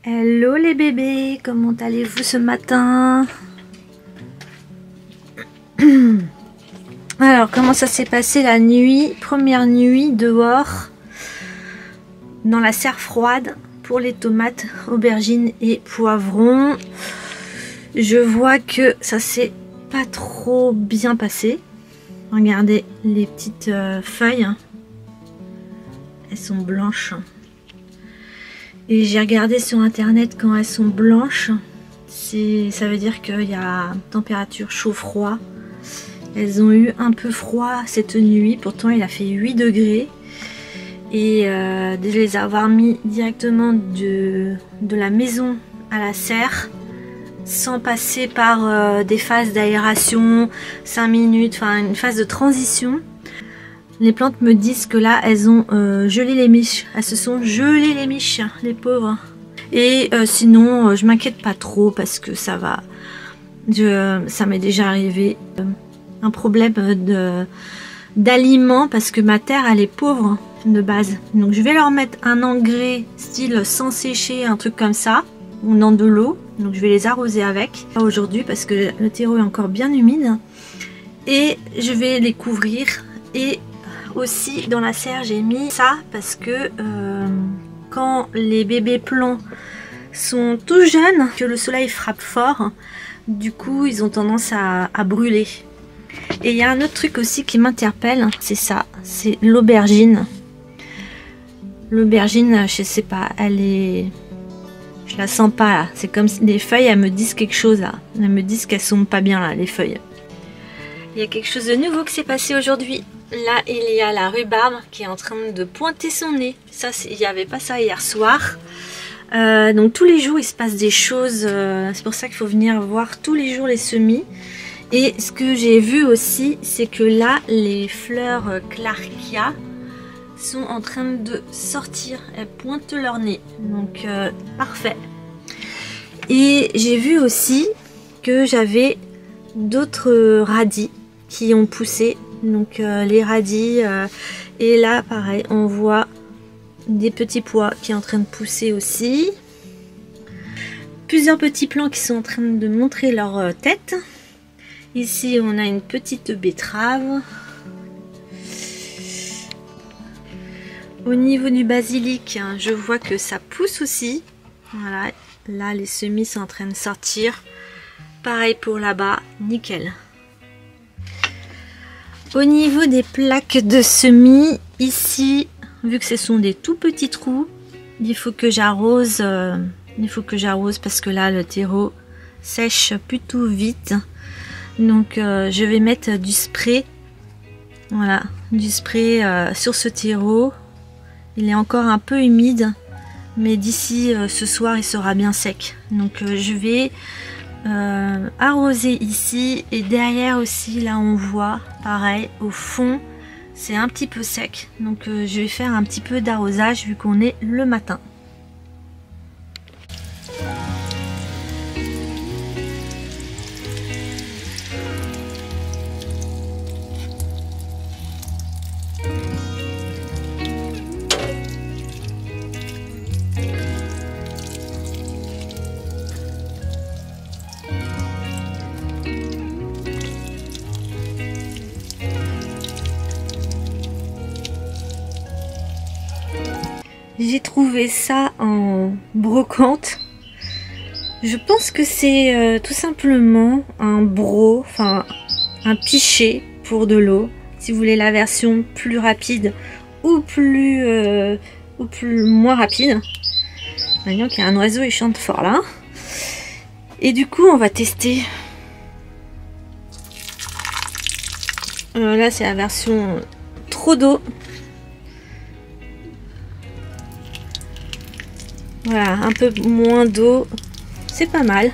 Hello les bébés, comment allez-vous ce matin? Alors, comment ça s'est passé la nuit? Première nuit dehors, dans la serre froide, pour les tomates, aubergines et poivrons. Je vois que ça s'est pas trop bien passé. Regardez les petites feuilles. Elles sont blanches. Et j'ai regardé sur internet, quand elles sont blanches, ça veut dire qu'il y a température chaud-froid. Elles ont eu un peu froid cette nuit, pourtant il a fait 8 degrés. Et de les avoir mis directement de la maison à la serre, sans passer par des phases d'aération, 5 minutes, enfin une phase de transition. Les plantes me disent que là, elles ont gelé les miches. Elles se sont gelées les miches, les pauvres. Et sinon, je m'inquiète pas trop parce que ça va. Ça m'est déjà arrivé. Un problème d'aliments parce que ma terre, elle est pauvre de base. Donc, je vais leur mettre un engrais style sans sécher, un truc comme ça, ou dans de l'eau. Donc, je vais les arroser avec. Pas aujourd'hui parce que le terreau est encore bien humide. Et je vais les couvrir. Et aussi dans la serre j'ai mis ça parce que quand les bébés plants sont tout jeunes, que le soleil frappe fort, du coup ils ont tendance à brûler. Et il y a un autre truc aussi qui m'interpelle, c'est ça, c'est l'aubergine. L'aubergine, je sais pas, elle est... Je la sens pas là, c'est comme si les feuilles elles me disent quelque chose là. Elles me disent qu'elles sont pas bien là, les feuilles. Il y a quelque chose de nouveau qui s'est passé aujourd'hui. Là, il y a la rhubarbe qui est en train de pointer son nez. Ça, il n'y avait pas ça hier soir. Donc tous les jours, il se passe des choses. C'est pour ça qu'il faut venir voir tous les jours les semis. Et ce que j'ai vu aussi, c'est que là, les fleurs Clarkia sont en train de sortir. Elles pointent leur nez. Donc, parfait. Et j'ai vu aussi que j'avais d'autres radis qui ont poussé. Donc les radis, et là pareil, on voit des petits pois qui sont en train de pousser aussi. Plusieurs petits plants qui sont en train de montrer leur tête. Ici on a une petite betterave. Au niveau du basilic, je vois que ça pousse aussi. Voilà, là les semis sont en train de sortir. Pareil pour là-bas, nickel. Au niveau des plaques de semis, ici, vu que ce sont des tout petits trous, il faut que j'arrose. Parce que là, le terreau sèche plutôt vite. Donc, je vais mettre du spray. Voilà, du spray sur ce terreau. Il est encore un peu humide, mais d'ici ce soir, il sera bien sec. Donc, je vais arroser ici, et derrière aussi là on voit pareil au fond c'est un petit peu sec, donc je vais faire un petit peu d'arrosage vu qu'on est le matin. J'ai trouvé ça en brocante. Je pense que c'est tout simplement un broc, enfin un pichet pour de l'eau. Si vous voulez la version plus rapide ou moins rapide. Voyons qu'il y a un oiseau, il chante fort là. Et du coup, on va tester. Là, c'est la version trop d'eau. Voilà, un peu moins d'eau, c'est pas mal.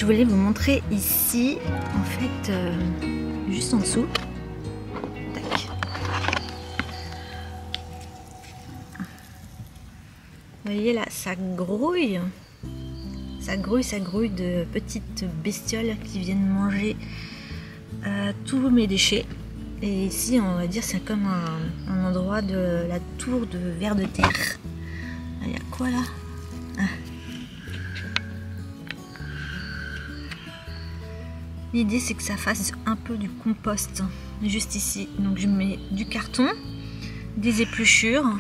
je voulais vous montrer ici, en fait, juste en dessous. Tac. Vous voyez là, ça grouille. Ça grouille de petites bestioles qui viennent manger tous mes déchets. Et ici, on va dire, c'est comme un endroit de la tour de vers de terre. Il y a quoi là? L'idée, c'est que ça fasse un peu du compost juste ici. Donc je mets du carton, des épluchures,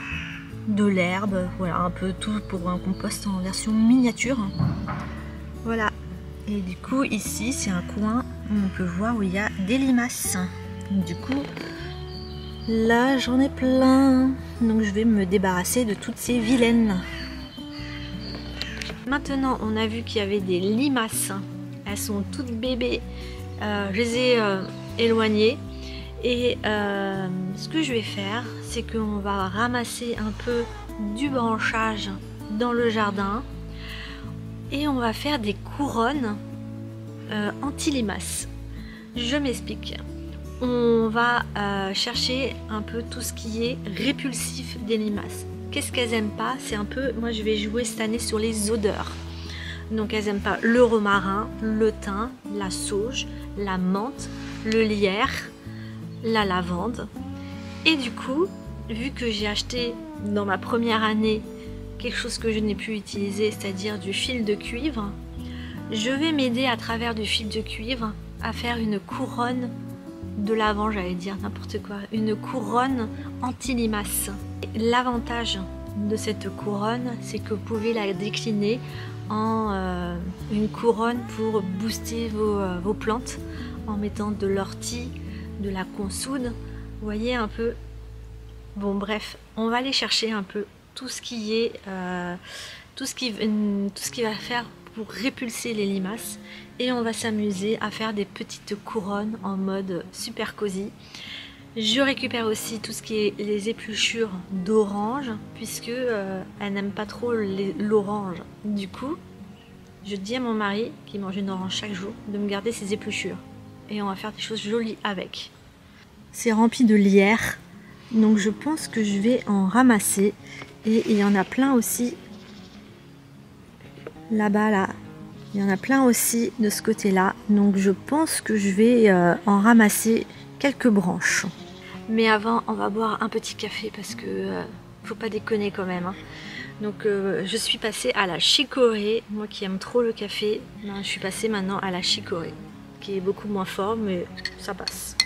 de l'herbe, voilà, un peu tout pour un compost en version miniature. Voilà. Et du coup, ici, c'est un coin où on peut voir où il y a des limaces. Donc, du coup, là, j'en ai plein. Donc, je vais me débarrasser de toutes ces vilaines. Maintenant, on a vu qu'il y avait des limaces. Elles sont toutes bébés. Je les ai éloignées. Et ce que je vais faire, c'est qu'on va ramasser un peu du branchage dans le jardin. Et on va faire des couronnes anti-limaces. Je m'explique. On va chercher un peu tout ce qui est répulsif des limaces. Qu'est-ce qu'elles n'aiment pas? C'est un peu, moi je vais jouer cette année sur les odeurs. Donc elles n'aiment pas le romarin, le thym, la sauge, la menthe, le lierre, la lavande. Et du coup, vu que j'ai acheté dans ma première année quelque chose que je n'ai pu utiliser, c'est-à-dire du fil de cuivre, je vais m'aider à travers du fil de cuivre à faire une couronne de lavande, j'allais dire n'importe quoi, une couronne anti-limaces. L'avantage de cette couronne, c'est que vous pouvez la décliner en une couronne pour booster vos plantes en mettant de l'ortie, de la consoude, vous voyez un peu. Bon bref, on va aller chercher un peu tout ce qui est tout ce qui va faire pour répulser les limaces, et on va s'amuser à faire des petites couronnes en mode super cosy. Je récupère aussi tout ce qui est les épluchures d'orange, puisque elle n'aime pas trop l'orange. Du coup, je dis à mon mari, qui mange une orange chaque jour, de me garder ses épluchures, et on va faire des choses jolies avec. C'est rempli de lierre, donc je pense que je vais en ramasser. Et il y en a plein aussi là-bas, là. Il y en a plein aussi de ce côté-là. Donc je pense que je vais en ramasser quelques branches. Mais avant, on va boire un petit café parce que faut pas déconner quand même. Hein. Donc je suis passée à la chicorée. Moi qui aime trop le café, ben, je suis passée maintenant à la chicorée, qui est beaucoup moins fort, mais ça passe.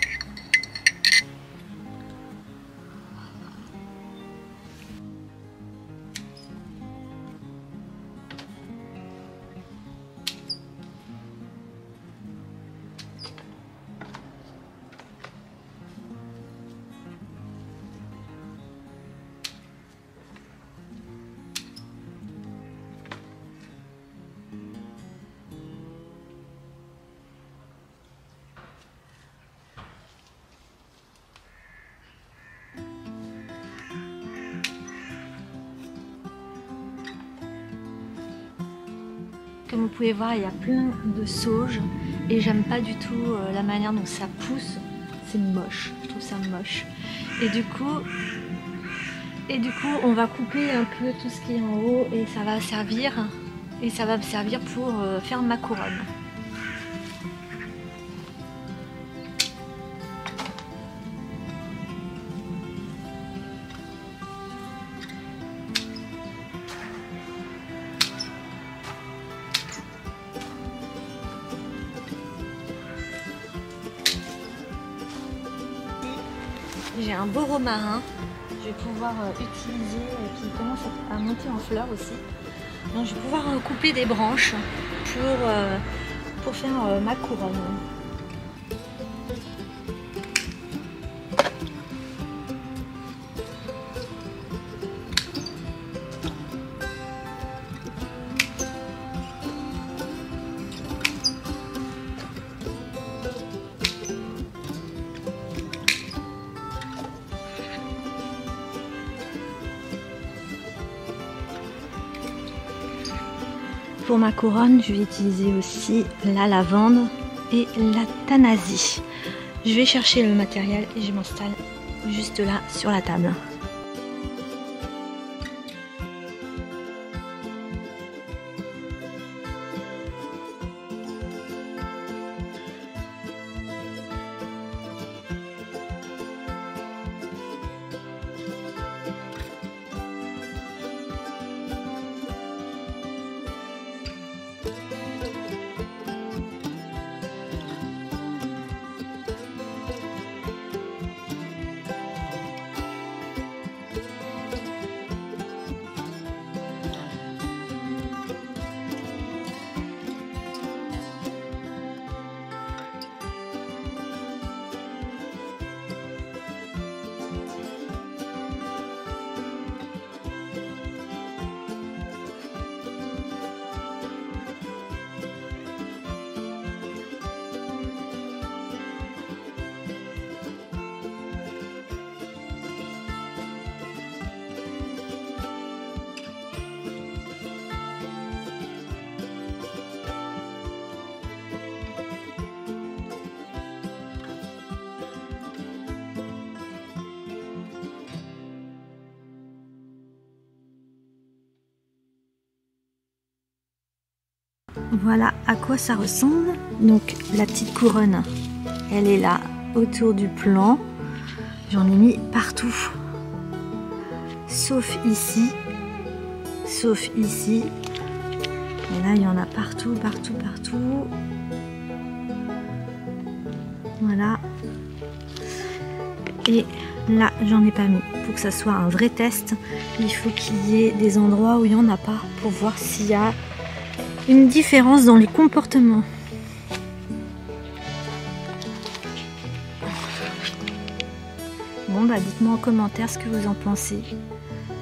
Comme vous pouvez voir, il y a plein de sauge et j'aime pas du tout la manière dont ça pousse. C'est moche, je trouve ça moche. Et du coup, on va couper un peu tout ce qui est en haut et ça va servir pour faire ma couronne. J'ai un beau romarin, je vais pouvoir utiliser, qui commence à monter en fleurs aussi. Donc je vais pouvoir couper des branches pour faire ma couronne. pour ma couronne, je vais utiliser aussi la lavande et la thanasie. Je vais chercher le matériel et je m'installe juste là sur la table. Voilà à quoi ça ressemble. Donc la petite couronne, elle est là autour du plan. J'en ai mis partout, sauf ici. Et là il y en a partout. Voilà. Et là j'en ai pas mis. Pour que ça soit un vrai test, il faut qu'il y ait des endroits où il n'y en a pas, pour voir s'il y a une différence dans les comportements. Bon bah dites-moi en commentaire ce que vous en pensez.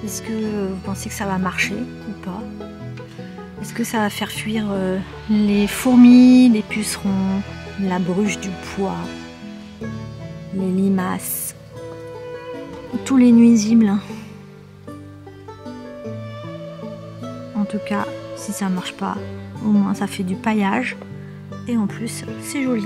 Est-ce que vous pensez que ça va marcher ou pas? Est-ce que ça va faire fuir les fourmis, les pucerons, la bruche du pois, les limaces, tous les nuisibles? En tout cas, si ça marche pas, au moins ça fait du paillage et en plus c'est joli.